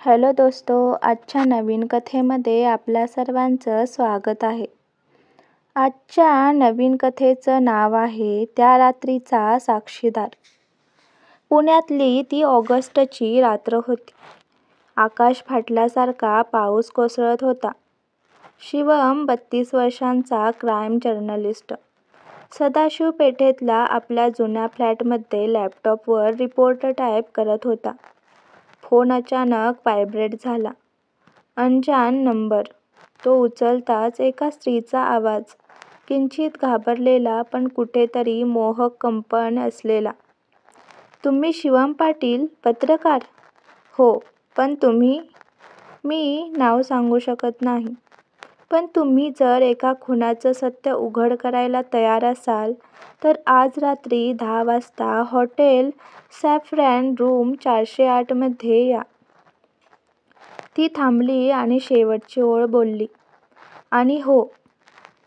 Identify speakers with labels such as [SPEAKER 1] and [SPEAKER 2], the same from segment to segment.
[SPEAKER 1] Hello दोस्तो, आजच्या नवीन कथेमध्ये आपल्या सर्वांचं स्वागत आहे. आजच्या नवीन कथेचं नाव आहे त्या रात्रीचा साक्षीदार. पुण्यातली ती ऑगस्टची रात्र होती. आकाश फाटल्यासारखा पाऊस कोसळत होता. शिवम 32 वर्षांचा क्राईम जर्नलिस्ट सदाशिव पेठेतल्या आपल्या जुन्या फ्लॅटमध्ये लॅपटॉपवर रिपोर्ट टाईप करत होता. फोन अचानक व्हायब्रेट झाला. अनजान नंबर. तो उचलताच एका स्त्रीचा आवाज, किंचित घाबरलेला पण कुठेतरी मोहक कंपन असलेला. तुम्ही शिवम पाटील, पत्रकार? हो, पण तुम्ही? मी नाव सांगू शकत नाही. पण तुम्ही जर एका खुनाचं सत्य उघड करायला तयार असाल तर आज रात्री 10 वाजता हॉटेल सॅफ्रॉन रूम 408 मध्ये या. ती थांबली आणि शेवटची ओळ बोलली. आणि हो,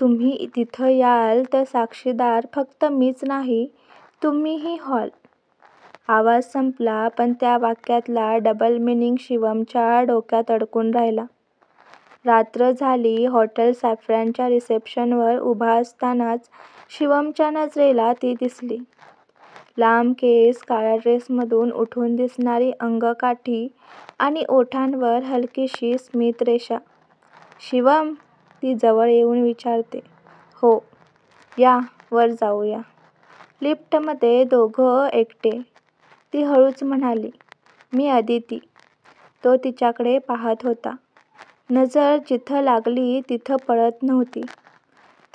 [SPEAKER 1] तुम्ही तिथं याल तर साक्षीदार फक्त मीच नाही, तुम्हीही व्हाल. आवाज संपला पण त्या वाक्यातला डबल मिनिंग शिवमच्या डोक्यात अडकून राहिला. रात्र झाली. हॉटेल सॅफ्रॉनच्या रिसेप्शनवर उभा असतानाच शिवमच्या नजरेला ती दिसली. लांब केस, काळ्या ड्रेसमधून उठून दिसणारी अंगकाठी आणि ओठांवर हलकीशी स्मितरेषा. शिवम? ती जवळ येऊन विचारते. हो. या, वर जाऊया. लिफ्टमध्ये दोघं एकटे. ती हळूच म्हणाली, मी अदिती. तो तिच्याकडे पाहत होता. नजर जिथं लागली तिथं पळत नव्हती.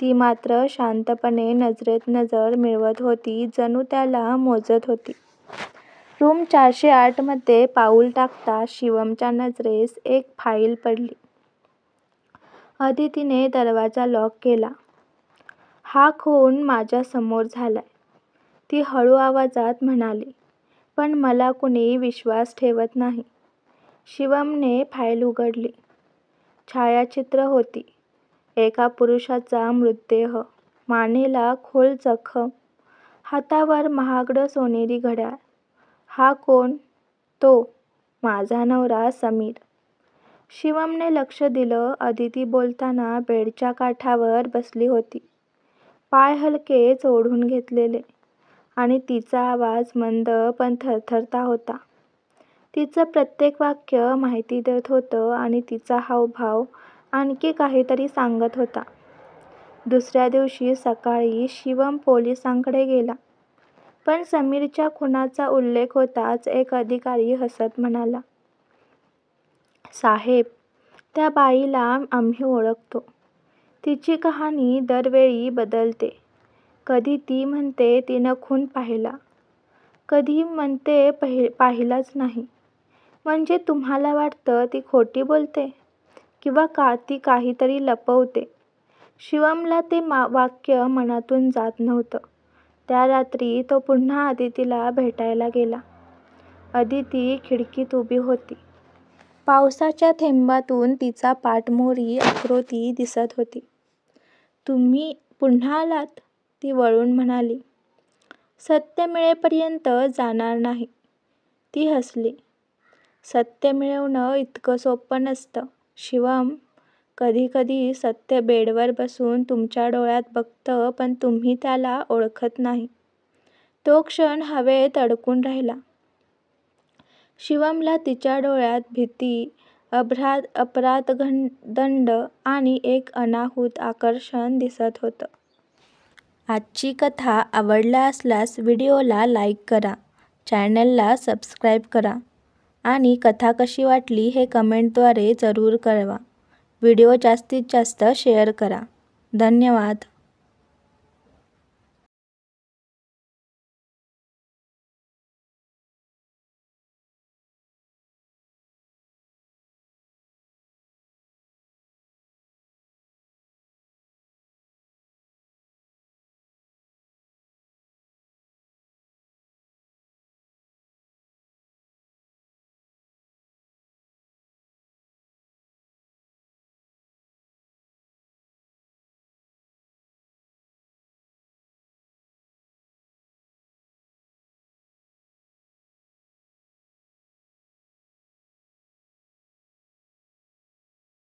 [SPEAKER 1] ती मात्र शांतपणे नजरेत नजर मिळवत होती, जणू त्याला मोजत होती. रूम 408 मध्ये पाऊल टाकताच शिवमच्या नजरेस एक फाईल पडली. अदितीने दरवाजा लॉक केला. हा खून माझ्या समोर झालाय, ती हळू आवाजात म्हणाली. पण मला कुणी विश्वास ठेवत नाही. शिवमने फाईल उघडली. छायाचित्र होती. एका पुरुषाचा मृतदेह, मानेला खोल जखम, हातावर महागडं सोनेरी घड्याळ. हा कोण? तो, माझा नवरा समीर. शिवमने लक्ष दिलं. अदिती बोलताना बेडच्या काठावर बसली होती, पाय हलकेच ओढून घेतलेले. आणि तिचा आवाज मंद पण थरथरता होता. तिचं प्रत्येक वाक्य माहिती देत होतं आणि तिचा हावभाव आणखी काहीतरी सांगत होता. दुसऱ्या दिवशी सकाळी शिवम पोलिसांकडे गेला. पण समीरच्या खुनाचा उल्लेख होताच एक अधिकारी हसत म्हणाला, साहेब, त्या बाईला आम्ही ओळखतो. तिची कहाणी दरवेळी बदलते. कधी ती म्हणते तिनं खून पाहिला, कधी म्हणते पाहिलाच नाही. म्हणजे तुम्हाला वाटतं ती खोटी बोलते किंवा ती काहीतरी लपवते? शिवमला ते वाक्य मनातून जात नव्हतं. त्या रात्री तो पुन्हा अदितीला भेटायला गेला. अदिती खिडकीत उभी होती. पावसाच्या थेंबातून तिचा पाठमोरी आकृती दिसत होती. तुम्ही पुन्हा आलात? ती वळून म्हणाली. सत्य मिळेपर्यंत जाणार नाही. ती हसली. सत्य मिळवणं इतकं सोपं नसतं, शिवम. कधी कधी सत्य बेडवर बसून तुमच्या डोळ्यात बघतं, पण तुम्ही त्याला ओळखत नाही. तो क्षण हवेत अडकून राहिला. शिवमला तिच्या डोळ्यात भीती, अपराधदंड आणि एक अनाहूत आकर्षण दिसत होतं. आजची कथा आवडला असल्यास व्हिडिओला लाईक करा, चॅनलला सबस्क्राईब करा आणि कथा कशी वाटली हे कमेंटद्वारे जरूर कळवा. व्हिडिओ जास्तीत जास्त शेअर करा. धन्यवाद.